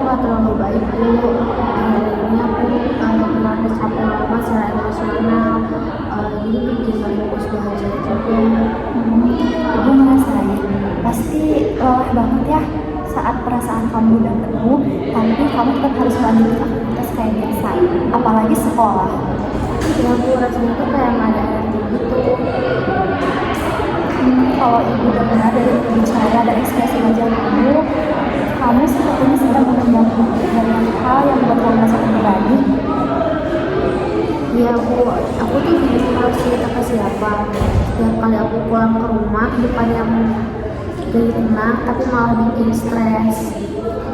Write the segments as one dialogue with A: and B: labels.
A: nggak terlalu baik Bu. Ini aku pernah capek banget secara emosional, jadi bikin gak fokus belajar juga.
B: Ibu ngerasain pasti lelah banget ya saat perasaan kamu udah penuh, tapi kamu tetap harus melanjutkan aktivitas kayak biasa, apalagi sekolah.
A: Ya Bu, rasanya tuh kayak nggak ada energi gitu.
B: Kalau ibu dengar dari bicara dan ekspresi wajah kamu sepertinya sedang mengendam banyak hal yang membuat kamu merasa terbebani.
A: Iya Bu, aku tuh bingung harus cerita ke siapa. Setiap kali aku pulang ke rumah, bukan yang gak tenang, tapi malah bikin stres.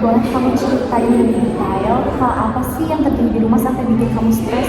B: Boleh kamu ceritain lebih detail hal apa sih yang terjadi di rumah sampai bikin kamu stres?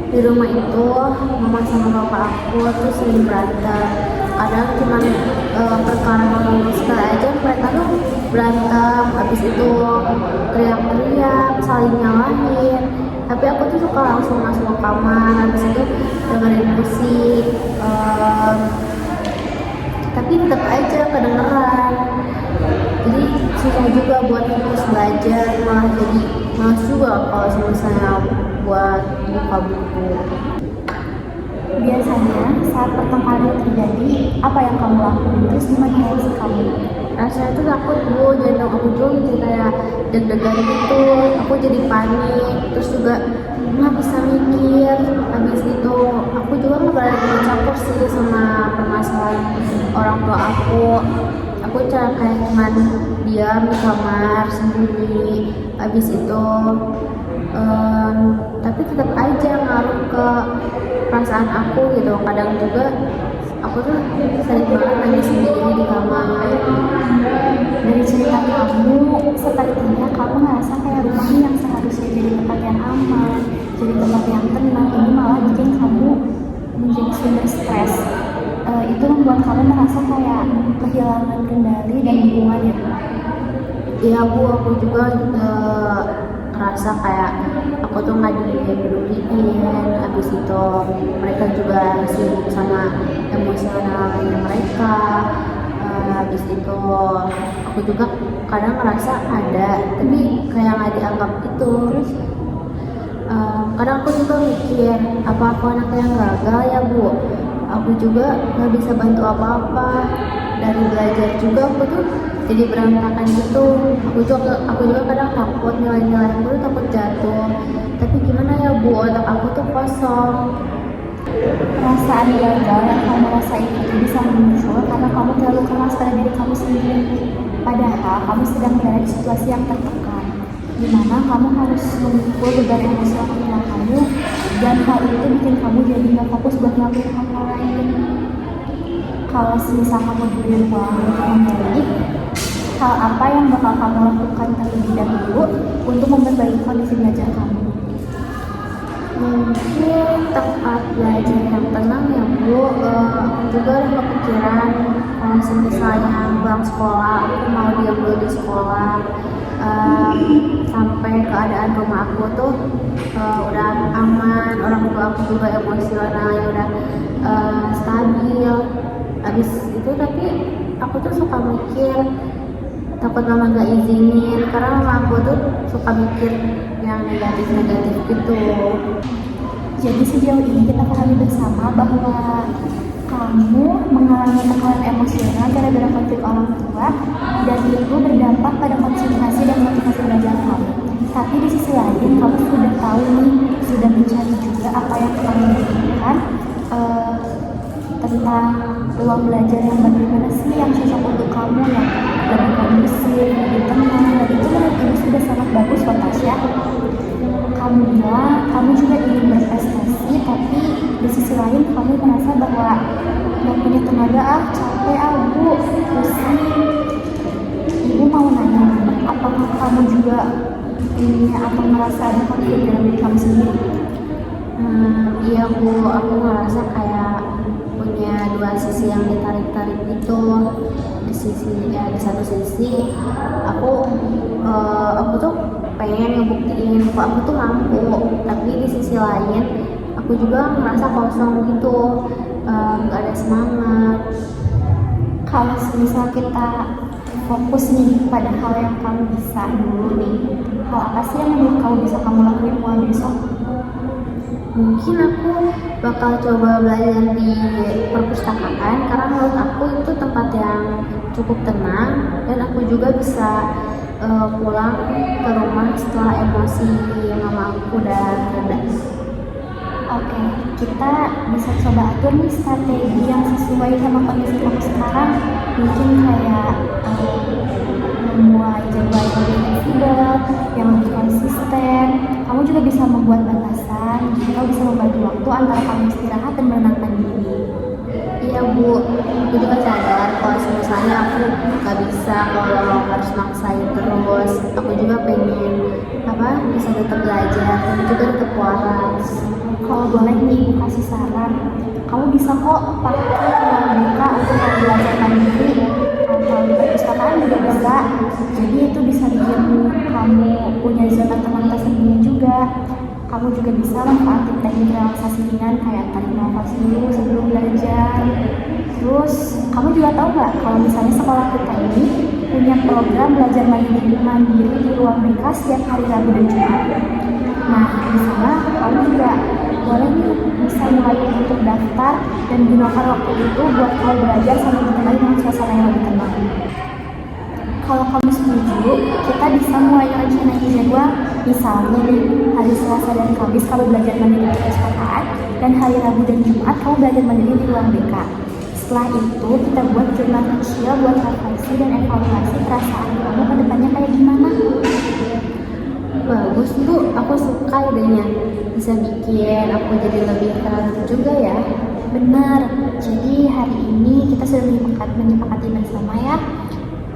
A: Di rumah itu, mama sama bapak aku tuh sering berantem. Kadang cuma perkara ngomong sekali aja mereka tuh berantem. Habis itu teriak-teriak, saling nyalahin. Tapi aku tuh suka langsung masuk ke kamar. Habis itu dengerin musik. Tapi tetap aja kedengeran. Jadi susah juga buat fokus belajar, malah jadi malas juga kalau misalnya buat buka buku.
B: Biasanya saat pertengkaran itu terjadi, apa yang kamu lakukan? Terus gimana reaksi kamu?
A: Rasanya tuh takut Bu, jantung aku tuh jadi kayak deg-degan gitu, aku jadi panik, terus juga nggak bisa mikir. Habis itu aku juga nggak berani campur sih sama permasalahan orang tua aku kayak cuman diam di kamar sendiri. Habis itu tapi tetap aja ngaruh ke perasaan aku gitu. Kadang juga aku tuh sering banget nangis sendiri di kamar.
B: Dari cerita kamu, sepertinya kamu ngerasa kayak rumah ini yang seharusnya jadi tempat yang aman, jadi tempat yang tenang, ini malah bikin kamu menjadi sumber stres. Itu membuat kamu merasa kayak kehilangan kendali dan hubungannya.
A: Iya Bu, aku juga ngerasa kayak aku tuh nggak dipeduliin. Habis itu mereka juga sibuk sama emosionalnya mereka. Habis itu aku juga kadang ngerasa ada, tapi kayak nggak dianggap gitu. Terus kadang aku juga mikir, apa aku anak yang gagal ya Bu? Aku juga nggak bisa bantu apa-apa. Dari belajar juga aku tuh jadi berantakan gitu. Aku juga kadang takut nilai-nilai aku tuh takut jatuh. Tapi gimana ya Bu, otak aku tuh kosong.
B: Perasaan gagal yang kamu rasain itu bisa muncul karena kamu terlalu keras pada diri kamu sendiri. Padahal kamu sedang berada di situasi yang tertekan, di mana kamu harus memikul beban emosional kamu, dan hal itu bikin kamu jadi nggak fokus buat ngelakuin hal lain. Kalau semisal kamu diberi ruang untuk memilih, hal apa yang bakal kamu lakukan terlebih dahulu untuk memperbaiki kondisi belajar kamu?
A: Mungkin tempat belajar yang tenang ya Bu. Aku juga ada kepikiran kalau misalnya pulang sekolah, aku mau diam dulu di sekolah sampai keadaan rumah aku tuh udah aman, orang tua aku juga emosionalnya udah stabil. Habis itu tapi aku tuh suka mikir takut mama gak izinin, karena mama aku tuh suka mikir yang negatif-negatif gitu.
B: Jadi sejauh ini kita pahami bersama bahwa kamu mengalami tekanan emosional gara-gara konflik orang tua, dan itu berdampak pada konsentrasi dan motivasi belajar kamu. Tapi di sisi lain kamu sudah tahu nih, sudah mencari juga apa yang kamu inginkan tentang ruang belajar yang bagaimana sih yang cocok untuk kamu, yang lebih kondusif, lebih tenang, dan itu menurut ibu sudah sangat bagus kok Tasya. Kamu bilang kamu juga ingin berprestasi, tapi di sisi lain kamu merasa bahwa gak punya tenaga, capek Bu, pusing. Ibu mau nanya, apakah kamu juga punya atau merasa ada konflik dalam diri kamu sendiri?
A: Iya Bu, aku ngerasa kayak punya dua sisi yang ditarik-tarik gitu. Di satu sisi aku tuh pengen ngebuktiin kok aku tuh mampu, tapi di sisi lain aku juga merasa kosong gitu, gak ada semangat.
B: Kalau misal kita fokus nih pada hal yang kamu bisa dulu nih. Hal apa sih yang menurut kamu bisa kamu lakuin mulai besok?
A: Mungkin aku bakal coba belajar di perpustakaan karena menurut aku itu tempat yang cukup tenang dan aku juga bisa pulang ke rumah setelah emosi mama aku udah reda.
B: Oke, kita bisa coba atur nih strategi yang sesuai sama kondisi kamu sekarang. Mungkin kayak memulai jadwal yang lebih fleksibel, yang lebih konsisten. Kamu juga bisa membuat batasan, jadi kamu bisa membagi waktu antara kamu istirahat dan menenangkan diri.
A: Iya Bu, aku juga sadar kalau misalnya aku gak bisa kalau harus maksain terus. Aku juga pengen bisa tetap belajar dan juga tetap waras.
B: Kalau boleh nih, Ibu kasih saran, kamu bisa kok pakai uang muka untuk kamu belajar mandiri atau di perpustakaan juga bisa. Jadi itu bisa bikin kamu punya zona tenang tersendiri juga. Kamu juga bisa manfaatin teknik relaksasi ringan kayak tarik nafas dulu sebelum belajar. Terus, kamu juga tahu nggak kalau misalnya sekolah kita ini punya program belajar mandiri di ruang BK setiap hari Rabu dan Jumat. Nah, di sana kamu juga boleh nih bisa mulai untuk daftar dan gunakan waktu itu buat kamu belajar sambil ditemani dengan suasana yang lebih tenang. Kalau kamu setuju, kita bisa mulai rencanain jadwal. Misalnya nih, hari Selasa dan Kamis kamu belajar mandiri di perpustakaan dan hari Rabu dan Jumat kamu belajar mandiri di ruang BK. Setelah itu, kita buat jurnal kecil buat refleksi dan evaluasi perasaan kamu ke depannya kayak gimana.
A: Bagus Bu, aku suka idenya. Bisa bikin aku jadi lebih kreatif juga ya.
B: Benar, jadi hari ini kita sudah menyepakati bersama ya.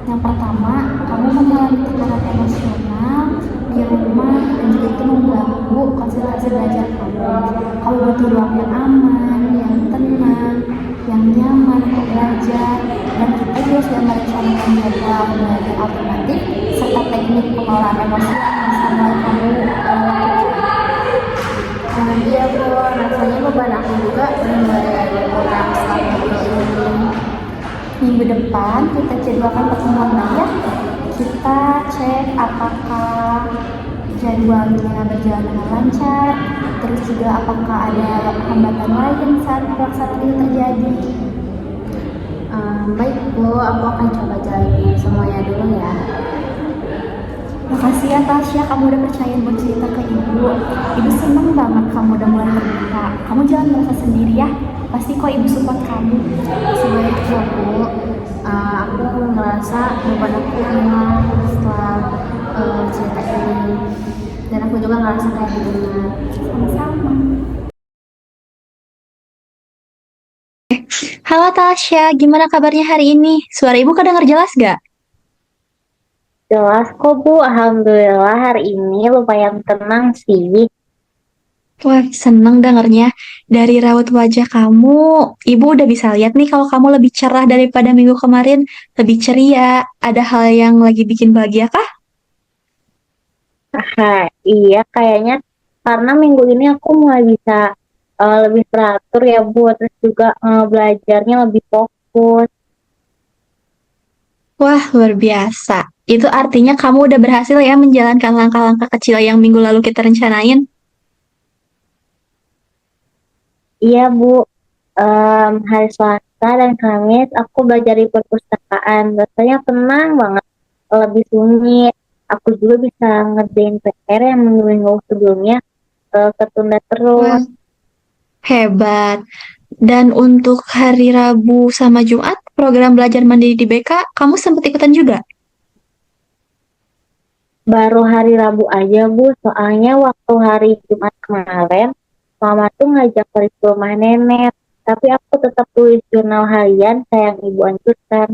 B: Yang pertama, kamu mengalami tekanan emosional di rumah dan juga itu mengganggu konsentrasi belajar kamu. Kamu butuh ruang yang aman, yang tenang, yang nyaman untuk belajar. Dan kita juga sudah merencanakan jadwal belajar alternatif serta teknik pengelolaan emosi yang bisa mulai kamu lakukan.
A: Iya Bu, rasanya beban aku juga benar-benar berkurang selama ini.
B: Minggu depan kita jadwalkan pertemuan lagi ya. Kita cek apakah jadwalnya berjalan dengan lancar, terus juga apakah ada hambatan lain saat pelaksanaan ini terjadi.
A: Baik Bu, aku akan coba jalanin semuanya dulu ya.
B: Makasih ya Tasya, kamu udah percaya buat cerita ke Ibu. Ibu seneng banget kamu udah mulai terbuka. Kamu jangan merasa sendiri ya, pasti kok Ibu support kamu.
A: Sebaik ya Bu, aku merasa beban aku hilang setelah cerita ini. Dan aku juga ngerasa kayak didengar.
B: Sama-sama.
C: Halo Tasya, gimana kabarnya hari ini? Suara ibu kedengar jelas gak?
D: Jelas kok Bu, Alhamdulillah hari ini lumayan tenang sih.
C: Wah, seneng dengernya. Dari raut wajah kamu, ibu udah bisa lihat nih kalau kamu lebih cerah daripada minggu kemarin, lebih ceria. Ada hal yang lagi bikin bahagia kah?
D: Iya kayaknya karena minggu ini aku mulai bisa lebih teratur ya Bu, terus juga belajarnya lebih fokus.
C: Wah, luar biasa. Itu artinya kamu udah berhasil ya menjalankan langkah-langkah kecil yang minggu lalu kita rencanain.
D: Iya Bu, hari Selasa dan Kamis aku belajar di perpustakaan, rasanya tenang banget, lebih sunyi. Aku juga bisa ngerjain PR yang minggu-minggu sebelumnya ketunda terus.
C: Wah, hebat. Dan untuk hari Rabu sama Jumat, program belajar mandiri di BK, kamu sempat ikutan juga?
D: Baru hari Rabu aja Bu, soalnya waktu hari Jumat kemarin, Mama tuh ngajak pergi ke rumah nenek, tapi aku tetap tulis jurnal harian kayak yang Ibu anjurkan.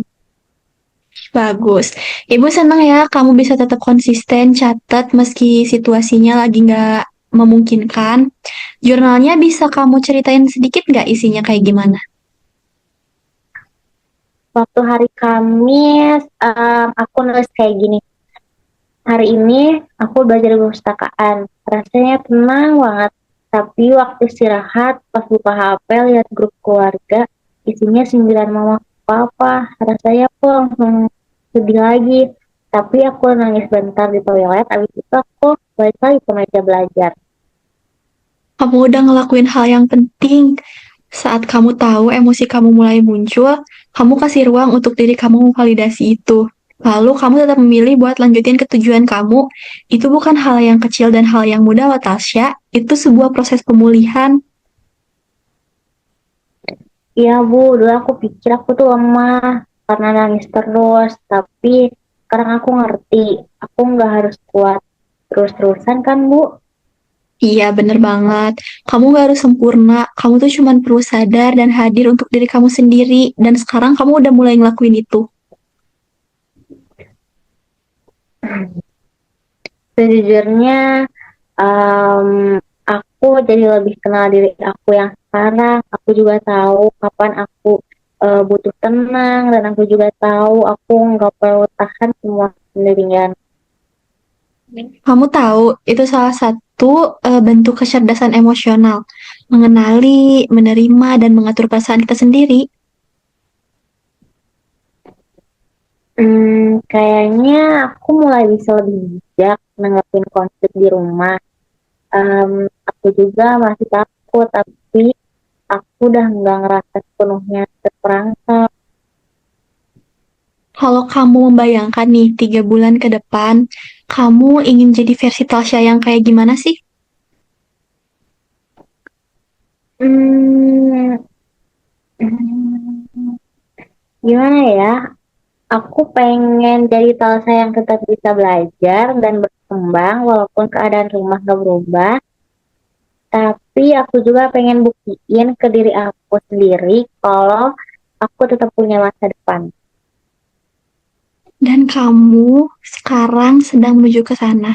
C: Bagus. Ibu senang ya kamu bisa tetap konsisten catat meski situasinya lagi nggak memungkinkan. Jurnalnya bisa kamu ceritain sedikit nggak isinya kayak gimana?
D: Waktu hari Kamis, aku nulis kayak gini. Hari ini aku belajar di perpustakaan, rasanya tenang banget. Tapi waktu istirahat, pas buka HP, lihat grup keluarga, isinya sindiran mama papa, rasanya aku langsung sedih lagi. Tapi aku nangis bentar di toilet, habis itu aku balik lagi ke meja belajar.
C: Kamu udah ngelakuin hal yang penting. Saat kamu tahu emosi kamu mulai muncul, kamu kasih ruang untuk diri kamu memvalidasi itu. Lalu kamu tetap memilih buat lanjutin ke tujuan kamu. Itu bukan hal yang kecil dan hal yang mudah, loh, Tasya. Itu sebuah proses pemulihan.
D: Iya Bu, dulu aku pikir aku tuh lemah karena nangis terus. Tapi sekarang aku ngerti, aku nggak harus kuat terus-terusan kan Bu.
C: Iya, bener banget. Kamu gak harus sempurna. Kamu tuh cuman perlu sadar dan hadir untuk diri kamu sendiri. Dan sekarang kamu udah mulai ngelakuin itu.
D: Sejujurnya, em, aku jadi lebih kenal diri aku yang sekarang. Aku juga tahu kapan aku butuh tenang, dan aku juga tahu aku nggak perlu tahan semua sendirian.
C: Kamu tahu, itu salah satu bentuk kecerdasan emosional. Mengenali, menerima, dan mengatur perasaan kita sendiri.
D: Kayaknya aku mulai bisa lebih bijak nanggapin konflik di rumah. Aku juga masih takut, tapi aku udah nggak ngerasa sepenuhnya terperangkap.
C: Kalau kamu membayangkan nih, 3 bulan ke depan, kamu ingin jadi versi Tasya yang kayak gimana sih?
D: Hmm, hmm, Gimana ya? Aku pengen jadi Talsa yang tetap bisa belajar dan berkembang walaupun keadaan rumah gak berubah. Tapi aku juga pengen buktiin ke diri aku sendiri kalau aku tetap punya masa depan.
C: Dan kamu sekarang sedang menuju ke sana.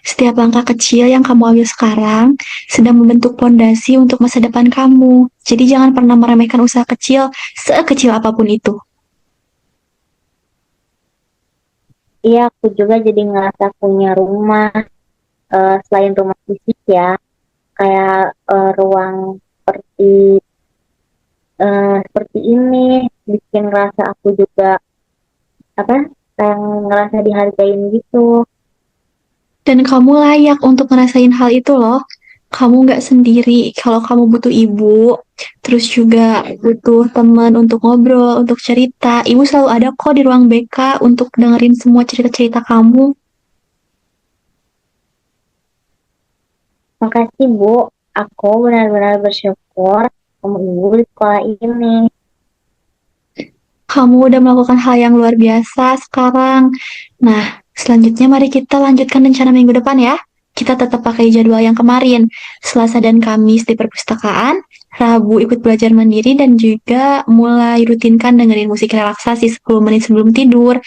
C: Setiap langkah kecil yang kamu ambil sekarang sedang membentuk pondasi untuk masa depan kamu. Jadi jangan pernah meremehkan usaha kecil, sekecil apapun itu.
D: Iya, aku juga jadi ngerasa punya rumah, selain rumah fisik ya, kayak ruang seperti seperti ini bikin rasa aku juga apa kayak ngerasa dihargain gitu.
C: Dan kamu layak untuk ngerasain hal itu loh. Kamu nggak sendiri. Kalau kamu butuh ibu, terus juga butuh teman untuk ngobrol, untuk cerita. Ibu selalu ada kok di ruang BK untuk dengerin semua cerita-cerita kamu.
D: Makasih Bu, aku benar-benar bersyukur kamu ibu di sekolah ini.
C: Kamu udah melakukan hal yang luar biasa sekarang. Nah, selanjutnya mari kita lanjutkan rencana minggu depan ya. Kita tetap pakai jadwal yang kemarin. Selasa dan Kamis di perpustakaan, Rabu ikut belajar mandiri, dan juga mulai rutinkan dengerin musik relaksasi 10 menit sebelum tidur.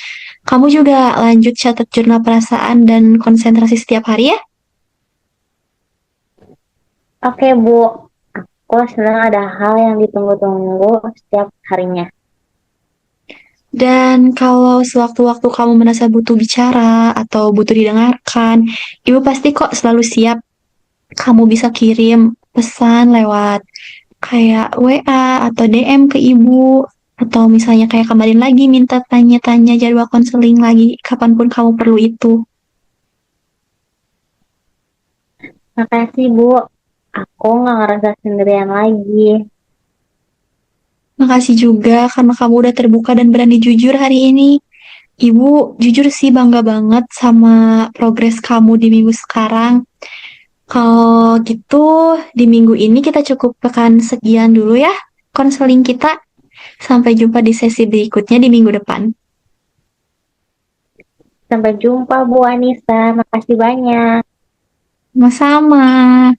C: Kamu juga lanjut catat jurnal perasaan dan konsentrasi setiap hari ya.
D: Oke Bu, aku senang ada hal yang ditunggu-tunggu setiap harinya.
C: Dan kalau sewaktu-waktu kamu merasa butuh bicara atau butuh didengarkan, ibu pasti kok selalu siap. Kamu bisa kirim pesan lewat kayak WA atau DM ke ibu, atau misalnya kayak kemarin lagi minta tanya-tanya jadwal konseling lagi kapanpun kamu perlu itu.
D: Makasih Bu, aku nggak ngerasa sendirian lagi.
C: Makasih juga karena kamu udah terbuka dan berani jujur hari ini. Ibu jujur sih bangga banget sama progres kamu di minggu sekarang. Kalau gitu, di minggu ini kita cukupkan sekian dulu ya konseling kita. Sampai jumpa di sesi berikutnya di minggu depan.
D: Sampai jumpa Bu Anissa, makasih banyak.
C: Sama-sama.